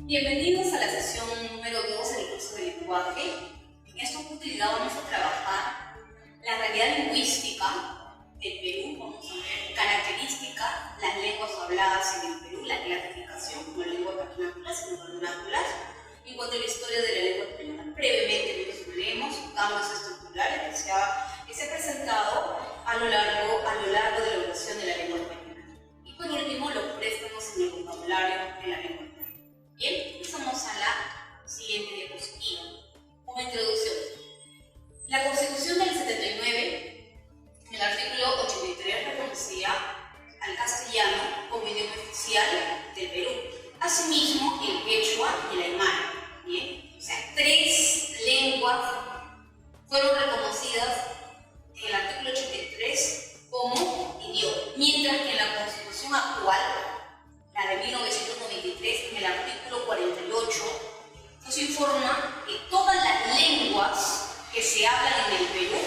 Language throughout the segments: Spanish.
Bienvenidos a la sesión número 2 del curso de lenguaje. En esta oportunidad vamos a trabajar la realidad lingüística del Perú. Vamos a ver características, las lenguas habladas en el Perú, la clasificación como lenguas vernáculas y no vernáculas. En cuanto a la historia de la lengua española, brevemente mencionaremos cambios estructurales que se ha presentado a lo largo de la evolución de la lengua española. Y por último, los préstamos en el vocabulario de la lengua española. Bien, pasamos a la siguiente diapositiva. Como introducción, la Constitución del 79, en el artículo 83, reconocía al castellano como idioma oficial del Perú. Asimismo, el quechua y el aymara. Bien, o sea, 3 lenguas fueron reconocidas en el artículo 83 como idioma, mientras que en la Constitución actual, la de 1993, en el artículo 48, nos informa que todas las lenguas que se hablan en el Perú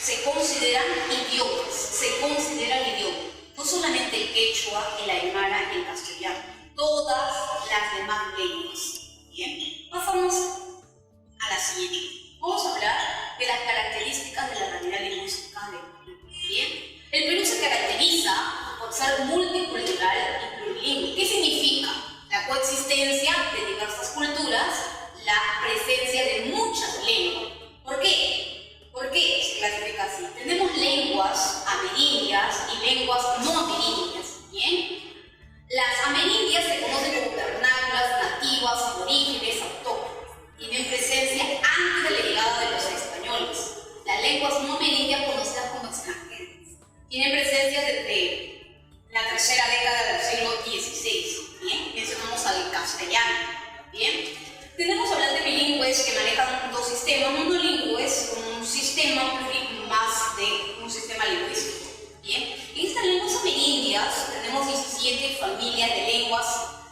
se consideran idiomas, no solamente el quechua, el aymara y el castellano, todas las demás lenguas. Bien, pasamos a la siguiente. Vamos a hablar de las características de la realidad lingüística del Perú. Bien, el Perú se caracteriza por ser multicultural y plurilingüe. ¿Qué significa? La coexistencia de diversas culturas, la presencia de muchas lenguas. ¿Por qué? ¿Por qué se clasifica así? Tenemos lenguas amerindias y lenguas no amerindias. ¿Bien? Las amerindias se conocen como vernáculas, nativas, aborígenes, autóctonas. Tienen presencia antes de la llegada de los españoles. Las lenguas no amerindias, conocidas como extranjeras, tienen presencia desde la tercera década del siglo XVI. Bien, mencionamos al castellano. Bien, tenemos hablantes bilingües que manejan 2 sistemas, monolingües, con un sistema más de un sistema lingüístico. Bien, en estas lenguas amerindias tenemos 17 familias de lenguas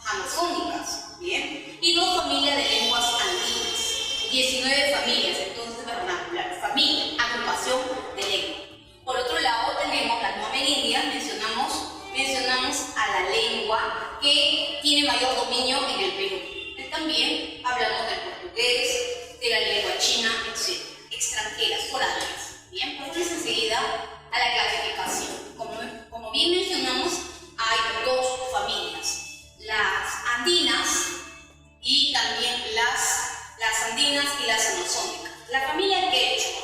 amazónicas. Bien, y 2 familias de lenguas andinas, 19 familias, entonces vernacular, familia, agrupación de lenguas. Por otro lado, tenemos las no amerindias, mencionamos a la lengua que tiene mayor dominio en el Perú. También hablamos del portugués, de la lengua china, etc. Extranjeras, foráneas. Bien, pasamos enseguida a la clasificación. Como bien mencionamos, hay 2 familias, las andinas y también las andinas y las amazónicas. La familia quechua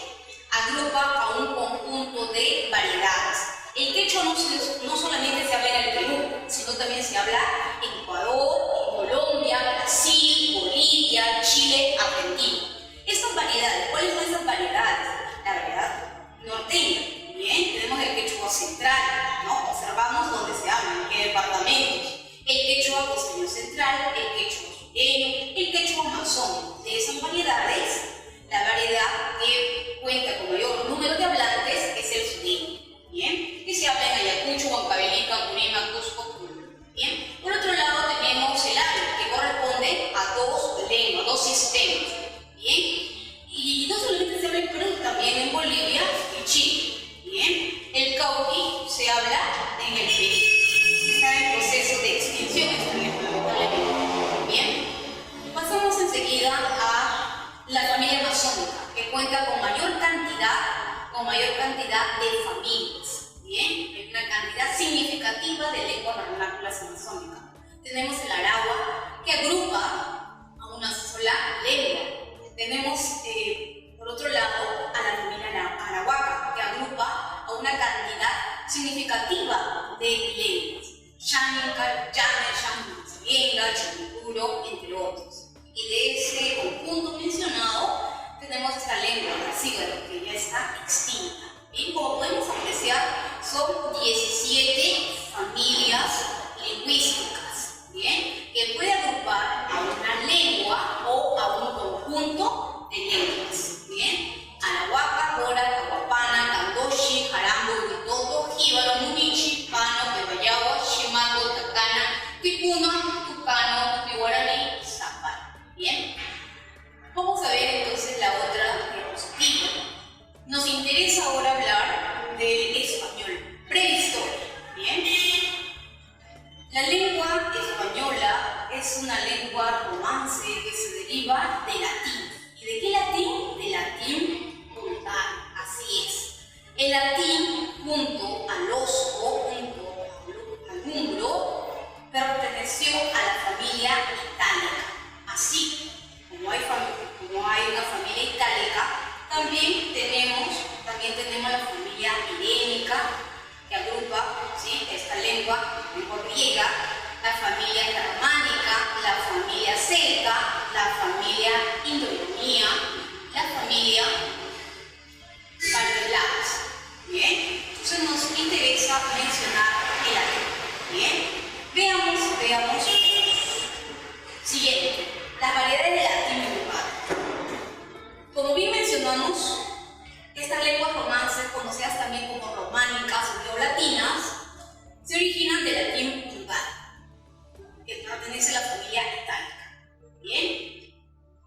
agrupa a un conjunto de variedades. El quechua no solamente se habla en el Perú, sino también se habla en Ecuador, en Colombia, Brasil, Bolivia, Chile, Argentina. Estas variedades, ¿cuáles son esas variedades? La variedad norteña. Bien, tenemos el quechua central, ¿no? Observamos dónde se habla, en qué departamentos. El quechua costeño central, el quechua sureño, el quechua amazónico. De esas variedades, la variedad que cuenta con mayor número de hablantes es el sureño. Bien, que se habla en Ayacucho, Huancavelica, Purima, Cusco, Puno. Bien, por otro lado tenemos el árabe, que corresponde a 2 lenguas, 2 sistemas. Bien, y no solamente se habla en Perú, también en Bolivia y Chile. Bien, el cauqui se habla en el Perú. Está en proceso de extinción esta lengua, lamentablemente. Bien, pasamos enseguida a la familia amazónica, que cuenta con mayor cantidad de familias. Bien, hay una cantidad significativa de lenguas vernáculas amazónicas. Tenemos el aragua, que agrupa a una sola lengua. Tenemos, por otro lado, a la familia arahuaca, que agrupa a una cantidad significativa de lenguas. Chánica, Llana, Champuro, entre otros. Y de ese conjunto mencionado, tenemos esta lengua, la cígaro, que ya está extinta. Bien, como podemos apreciar, son 17 familias lingüísticas, bien, que puede agrupar a una lengua o a un conjunto de lenguas. Bien, arahuaca, cora, cahuapana, candoshi, jarambo, huitoto, jíbaro, munichi, pano, pebayagua, chimango, tacana, tipuno, tucano, tupi-guaraní, zapal. Bien, vamos a ver entonces la otra diapositiva. Nos interesa ahora hablar del español prehistórico. Bien, una lengua romance que se deriva del latín. ¿Y de qué latín? Del latín vulgar, así es. El latín, junto al osco, junto al húngaro, perteneció a la familia itálica. Así como hay una familia itálica, también tenemos la familia helénica, que agrupa, ¿sí?, esta lengua griega, la familia germánica, la familia celta, la familia indoeuropea, la familia valdelavas. Bien, entonces nos interesa mencionar el latín. Bien, veamos. Siguiente, las variedades de latín vulgar. Como bien mencionamos, estas lenguas romances, conocidas también como románicas o neolatinas, se originan del latín vulgar, que pertenece a la familia itálica. Bien,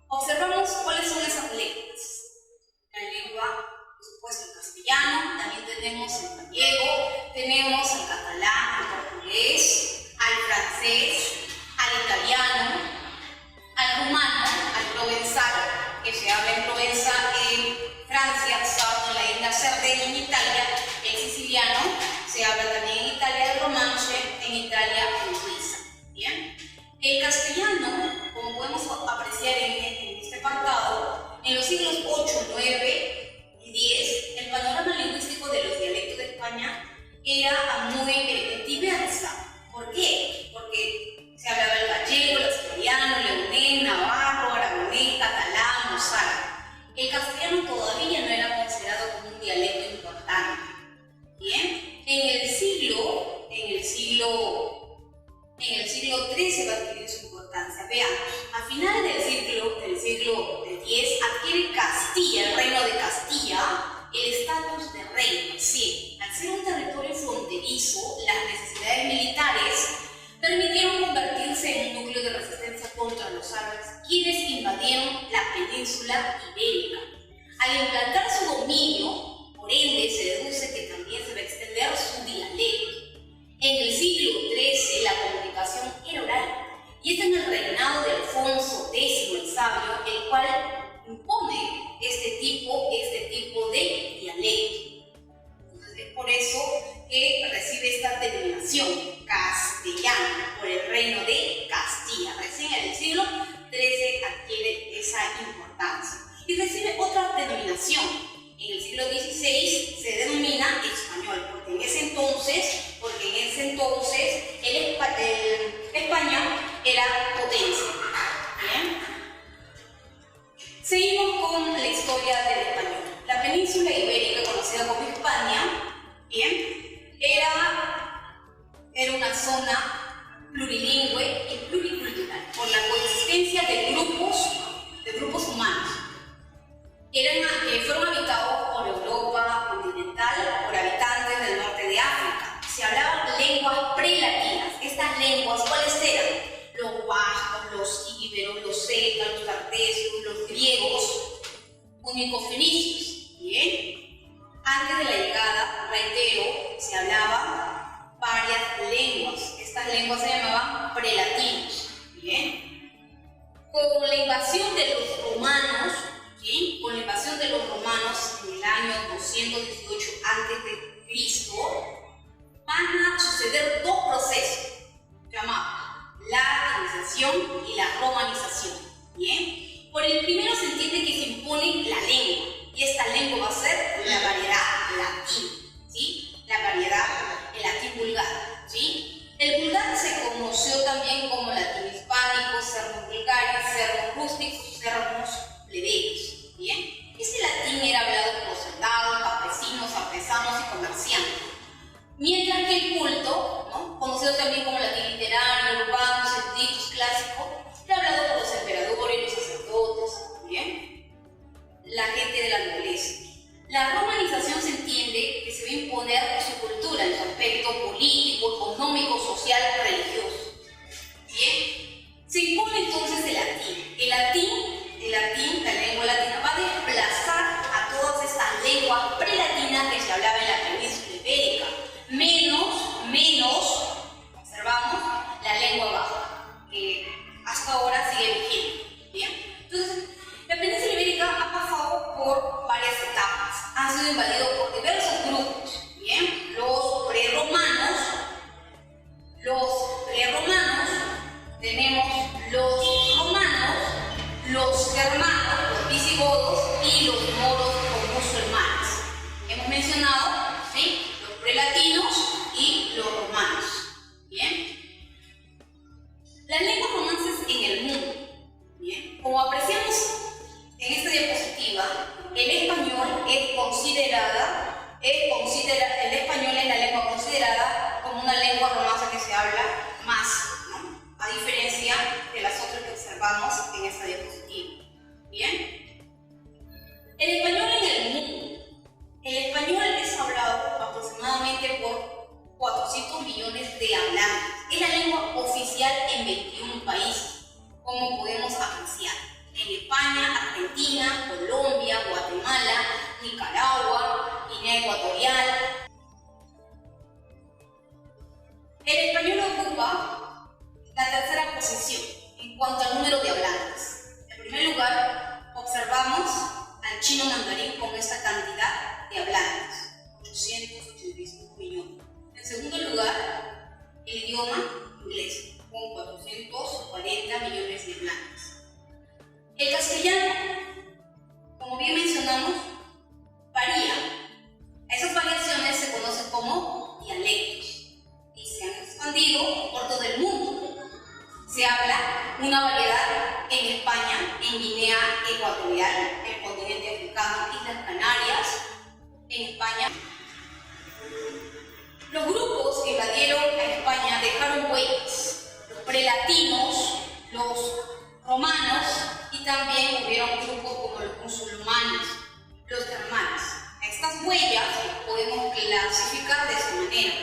observamos cuáles son esas lenguas. La lengua, por supuesto, el castellano, también tenemos el gallego, tenemos el catalán, el portugués, al francés, al italiano, al rumano, al provenzal, que se habla en Provenza, en Francia, en la isla Cerdeña, en Italia, el siciliano, se habla también en Italia el romanche, en Italia el suiza. Bien, el castellano, como podemos apreciar en este apartado, en los siglos 8, 9 y 10, el panorama lingüístico de los dialectos de España era muy diversa. ¿Por qué? Porque se hablaba el gallego, el asturiano, leonés, navarro, aragonés, catalán, mozárabe. El castellano todavía no era considerado como un dialecto importante. Bien, en el siglo XIII va a adquirir su importancia. Veamos, a finales del siglo X adquiere Castilla, el reino de Castilla, el estatus de reino. Sí, al ser un territorio fronterizo, las necesidades militares permitieron convertirse en un núcleo de resistencia contra los árabes, quienes invadieron la península ibérica. Al implantar su dominio, por ende, se deduce que también se va a extender su dialecto. En el siglo XIII la comunicación era oral, y es en el reinado de Alfonso X el Sabio el cual impone este tipo de dialecto. Entonces, es por eso que recibe esta denominación castellano, por el reino de Castilla. Recién en el siglo XIII adquiere esa importancia. Y recibe otra denominación. En el siglo XVI se denomina español, porque en ese entonces España era potencia. Bien. Seguimos con la historia del español. La península ibérica, conocida como Hispania, bien, era una zona plurilingüe y pluricultural por la coexistencia de grupos humanos. Fueron habitados por Europa continental, por habitantes del norte de África. Se hablaban lenguas prelatinas. Estas lenguas, ¿cuáles eran? Los vascos, los íberos, los celtas, los tartesios, los griegos, único-fenicios. Bien. Antes de la llegada, reitero, se hablaban varias lenguas. Estas lenguas se llamaban prelatinos. Bien. Con la invasión de los romanos, ¿sí?, con la invasión de los romanos en el año 218 a.C., van a suceder dos procesos llamados la latinización y la romanización. Bien, por el primero se entiende que se impone la lengua, y esta lengua va a ser la variedad latina, ¿sí?, la variedad, el latín vulgar, ¿sí? El vulgar se conoció también como latín hispánico, sermos vulgares, sermos rústicos, sermos plebeyos. Bien, este latín era hablado por los soldados, campesinos, artesanos y comerciantes. Mientras que el culto, ¿no?, conocido también como latín literario, urbano, ditos clásico, era hablado por los emperadores, los sacerdotes, ¿bien?, la gente de la nobleza. La romanización se entiende que se va a imponer su cultura en su aspecto político, económico, social, religioso. Bien, los romanos, los germanos, los visigodos y los moros o musulmanes. Hemos mencionado, ¿sí?, los prelatinos y los romanos. Bien. Las lenguas romances en el mundo. Bien. Como apreciamos en esta diapositiva, el español es el español es la lengua considerada como una lengua romance que se habla más, ¿no?, a diferencia de las otras que observamos en esta diapositiva. Bien. El español en el mundo. El español es hablado aproximadamente por 400 millones de hablantes. Es la lengua oficial en 21 países, como podemos apreciar. En España, Argentina, Colombia, Guatemala, Nicaragua, Guinea Ecuatorial. El español ocupa la tercera posición en cuanto al número de hablantes. En primer lugar, observamos al chino mandarín con esta cantidad de hablantes, 885 millones. En segundo lugar, el idioma inglés, con 440 millones de hablantes. El castellano, como bien mencionamos, varía. Esas variaciones se conocen como dialectos y se han expandido por todo el mundo. Se habla una variedad en España, en Guinea Ecuatorial, en el continente africano, Islas Canarias, en España. Los grupos que invadieron a España dejaron huellas. Los prelatinos, los romanos y también hubieron grupos como los musulmanes, los germanos. Estas huellas podemos clasificar de esta manera: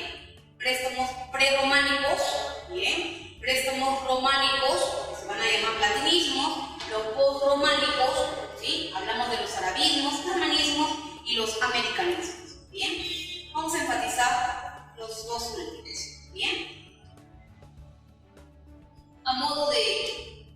préstamos prerrománicos, bien, préstamos románicos, que se van a llamar platinismos, los postrománicos, ¿sí?, hablamos de los arabismos, germanismos y los americanismos. Bien, vamos a enfatizar los dos últimos. Bien, a modo de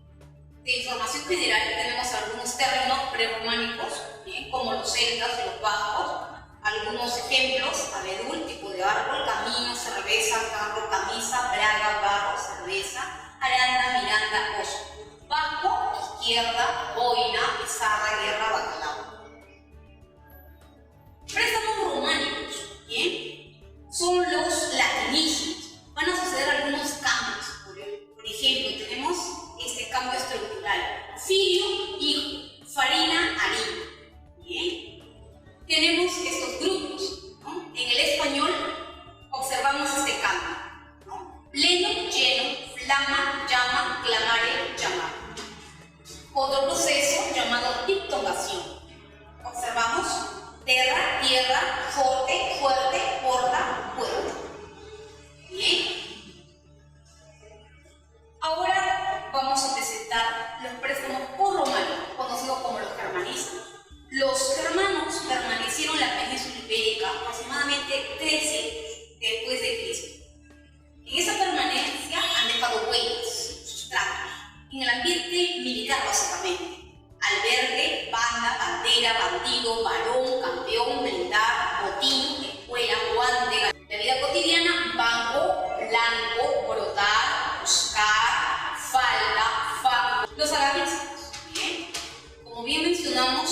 información general, tenemos algunos términos prerrománicos, ¿bien?, como los celtas y los vascos. Algunos ejemplos: abedul, tipo de árbol; camino, cerveza; carro, camisa; braga, barro, cerveza; aranda, miranda, oso; vasco, izquierda; boina, pizarra, guerra, bacalao. Préstamos románicos, ¿bien?, son los latinismos. Van a suceder algunos cambios. Por ejemplo, tenemos este cambio estructural: filio, hijo; farina, harina. Bien. Tenemos estos grupos, ¿no? En el español observamos este cambio, ¿no? Pleno, lleno; flama, llama; clamare, llamar. Otro proceso llamado diptongación. Observamos terra, tierra; forte, fuerte; porta, puerta. Bien. Ahora vamos a presentar los préstamos posrománicos, conocidos como los germanismos. Los germanos permanecieron en la península ibérica aproximadamente 3 siglos después de Cristo. En esa permanencia han dejado huellas, sustratos, en el ambiente militar básicamente: albergue, banda, bandera, bandido, varón, campeón, militar, botín, escuela, guante. La vida cotidiana: banco, blanco, brotar, buscar, falda, fango. Los arabismos, ¿bien? Como bien mencionamos,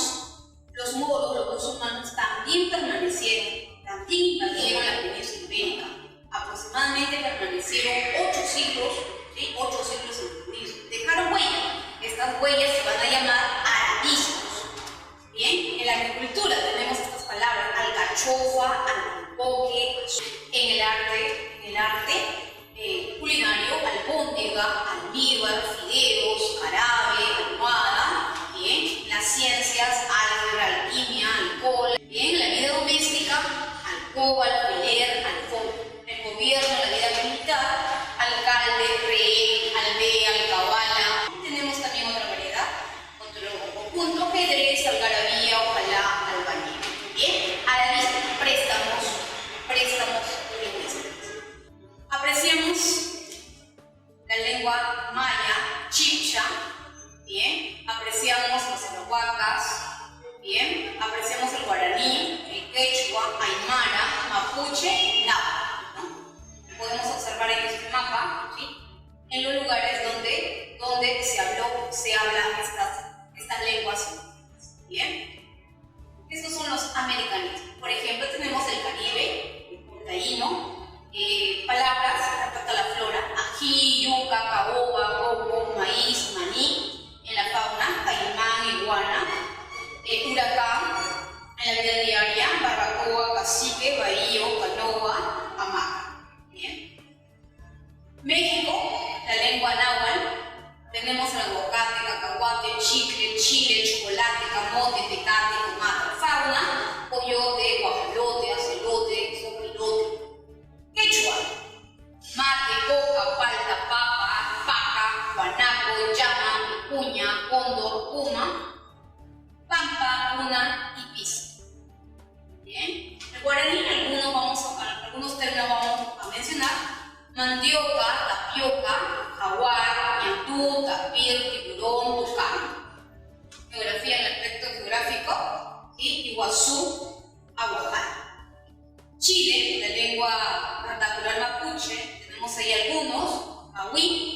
los moros, los musulmanes, también permanecieron, también invadieron la península ibérica. Aproximadamente permanecieron 8 siglos, ¿sí?, 8 siglos en el turismo. Dejaron huellas. Estas huellas se van a llamar arabismos. Bien, en la agricultura tenemos estas palabras: alcachofa, albaricoque. En el arte culinario: albóndiga, almíbar, fideos, jarabe, almohada. Bien, las ciencias: álgebra, alquimia, alcohol. Bien, la vida doméstica: alcoba, alfiler, alfombra. El gobierno, la vida militar: alcalde, rehén, aldea, alcabala. Tenemos también otra variedad, otro conjunto: ajedrez, algarabía, ojalá, albañil. Bien, arabismo, préstamos lingüísticos. Apreciamos la lengua maya, chibcha. Bien, apreciamos los arahuacas. Bien, apreciamos el guaraní, el quechua, aymara, mapuche, náhuatl, ¿no? Podemos observar en este mapa, ¿sí?, en los lugares donde aguacate, cacahuate, chicle, chile, chocolate, camote, tecate, tomate. Fauna, coyote, guajolote, acelote, sopilote. Quechua, mate, coca, palta, papa, paca, guanaco, llama, vicuña, cóndor, puma, pampa, luna y pisa. Bien, el guaraní algunos términos vamos a mencionar: mandioca, tapioca, jaguar, ñatú, tapir, tiburón, tucán. Geografía en el aspecto geográfico, ¿sí? Iguazú, Aguajal. Chile, de lengua vernacular mapuche, tenemos ahí algunos: Ahui,